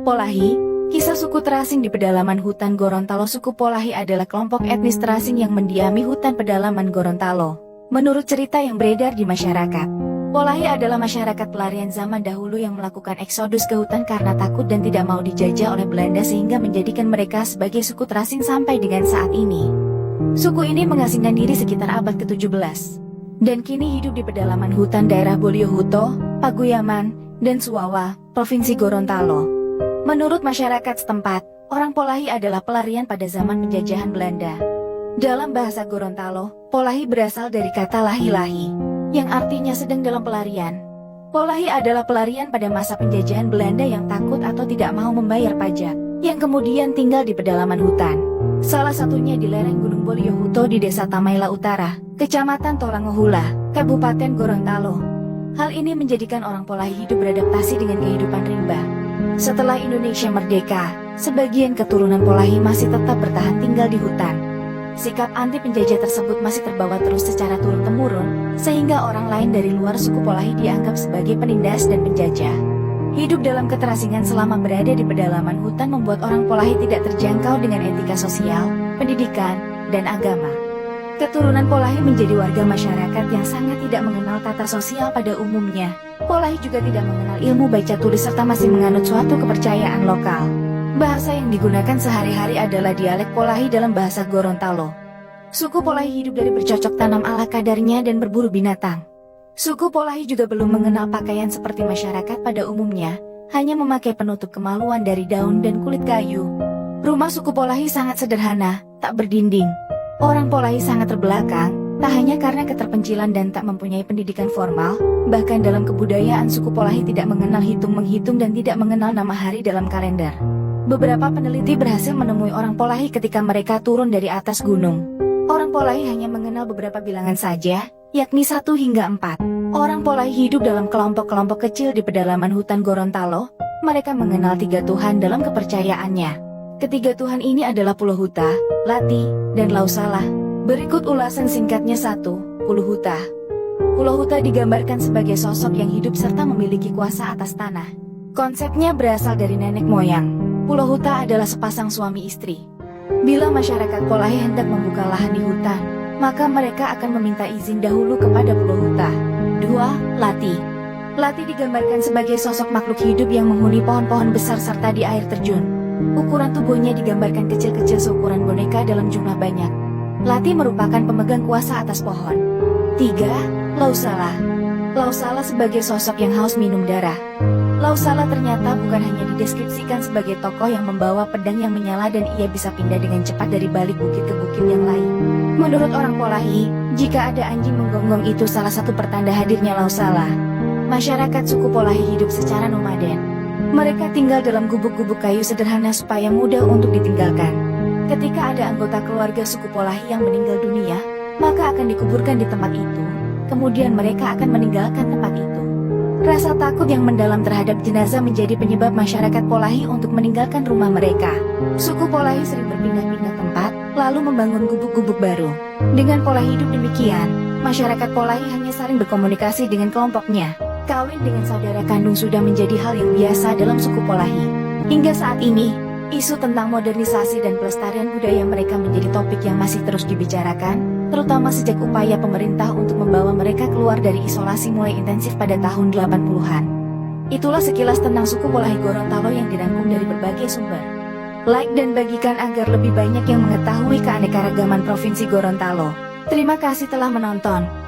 Polahi, kisah suku terasing di pedalaman hutan Gorontalo. Suku Polahi adalah kelompok etnis terasing yang mendiami hutan pedalaman Gorontalo. Menurut cerita yang beredar di masyarakat, Polahi adalah masyarakat pelarian zaman dahulu yang melakukan eksodus ke hutan karena takut dan tidak mau dijajah oleh Belanda sehingga menjadikan mereka sebagai suku terasing sampai dengan saat ini. Suku ini mengasingkan diri sekitar abad ke-17 dan kini hidup di pedalaman hutan daerah Boliohuto, Paguyaman, dan Suwawa, Provinsi Gorontalo. Menurut masyarakat setempat, orang Polahi adalah pelarian pada zaman penjajahan Belanda. Dalam bahasa Gorontalo, Polahi berasal dari kata lahi-lahi, yang artinya sedang dalam pelarian. Polahi adalah pelarian pada masa penjajahan Belanda yang takut atau tidak mau membayar pajak, yang kemudian tinggal di pedalaman hutan. Salah satunya di lereng Gunung Boliohuto di Desa Tamaila Utara, Kecamatan Torangohula, Kabupaten Gorontalo. Hal ini menjadikan orang Polahi hidup beradaptasi dengan kehidupan rimba. Setelah Indonesia merdeka, sebagian keturunan Polahi masih tetap bertahan tinggal di hutan. Sikap anti penjajah tersebut masih terbawa terus secara turun-temurun, sehingga orang lain dari luar suku Polahi dianggap sebagai penindas dan penjajah. Hidup dalam keterasingan selama berada di pedalaman hutan membuat orang Polahi tidak terjangkau dengan etika sosial, pendidikan, dan agama. Keturunan Polahi menjadi warga masyarakat yang sangat tidak mengenal tata sosial pada umumnya. Polahi juga tidak mengenal ilmu baca tulis serta masih menganut suatu kepercayaan lokal. Bahasa yang digunakan sehari-hari adalah dialek Polahi dalam bahasa Gorontalo. Suku Polahi hidup dari bercocok tanam ala kadarnya dan berburu binatang. Suku Polahi juga belum mengenal pakaian seperti masyarakat pada umumnya, hanya memakai penutup kemaluan dari daun dan kulit kayu. Rumah suku Polahi sangat sederhana, tak berdinding. Orang Polahi sangat terbelakang, tak hanya karena keterpencilan dan tak mempunyai pendidikan formal, bahkan dalam kebudayaan suku Polahi tidak mengenal hitung-menghitung dan tidak mengenal nama hari dalam kalender. Beberapa peneliti berhasil menemui orang Polahi ketika mereka turun dari atas gunung. Orang Polahi hanya mengenal beberapa bilangan saja, yakni 1 hingga 4. Orang Polahi hidup dalam kelompok-kelompok kecil di pedalaman hutan Gorontalo. Mereka mengenal 3 Tuhan dalam kepercayaannya. Ketiga Tuhan ini adalah Pulohuta, Lati, dan Lausala. Berikut ulasan singkatnya. 1. Pulohuta. Pulohuta digambarkan sebagai sosok yang hidup serta memiliki kuasa atas tanah. Konsepnya berasal dari nenek moyang. Pulohuta adalah sepasang suami istri. Bila masyarakat Polahi hendak membuka lahan di hutan, maka mereka akan meminta izin dahulu kepada Pulohuta. 2. Lati. Lati digambarkan sebagai sosok makhluk hidup yang menghuni pohon-pohon besar serta di air terjun. Ukuran tubuhnya digambarkan kecil-kecil seukuran boneka dalam jumlah banyak. Lati merupakan pemegang kuasa atas pohon. 3. Lausala. Lausala sebagai sosok yang haus minum darah. Lausala ternyata bukan hanya dideskripsikan sebagai tokoh yang membawa pedang yang menyala dan ia bisa pindah dengan cepat dari balik bukit ke bukit yang lain. Menurut orang Polahi, jika ada anjing menggonggong itu salah satu pertanda hadirnya Lausala. Masyarakat suku Polahi hidup secara nomaden. Mereka tinggal dalam gubuk-gubuk kayu sederhana supaya mudah untuk ditinggalkan. Ketika ada anggota keluarga suku Polahi yang meninggal dunia, maka akan dikuburkan di tempat itu. Kemudian mereka akan meninggalkan tempat itu. Rasa takut yang mendalam terhadap jenazah menjadi penyebab masyarakat Polahi untuk meninggalkan rumah mereka. Suku Polahi sering berpindah-pindah tempat, lalu membangun gubuk-gubuk baru. Dengan pola hidup demikian, masyarakat Polahi hanya saling berkomunikasi dengan kelompoknya. Kawin dengan saudara kandung sudah menjadi hal yang biasa dalam suku Polahi. Hingga saat ini, isu tentang modernisasi dan pelestarian budaya mereka menjadi topik yang masih terus dibicarakan, terutama sejak upaya pemerintah untuk membawa mereka keluar dari isolasi mulai intensif pada tahun 80-an. Itulah sekilas tentang suku Polahi Gorontalo yang dirangkum dari berbagai sumber. Like dan bagikan agar lebih banyak yang mengetahui keanekaragaman Provinsi Gorontalo. Terima kasih telah menonton.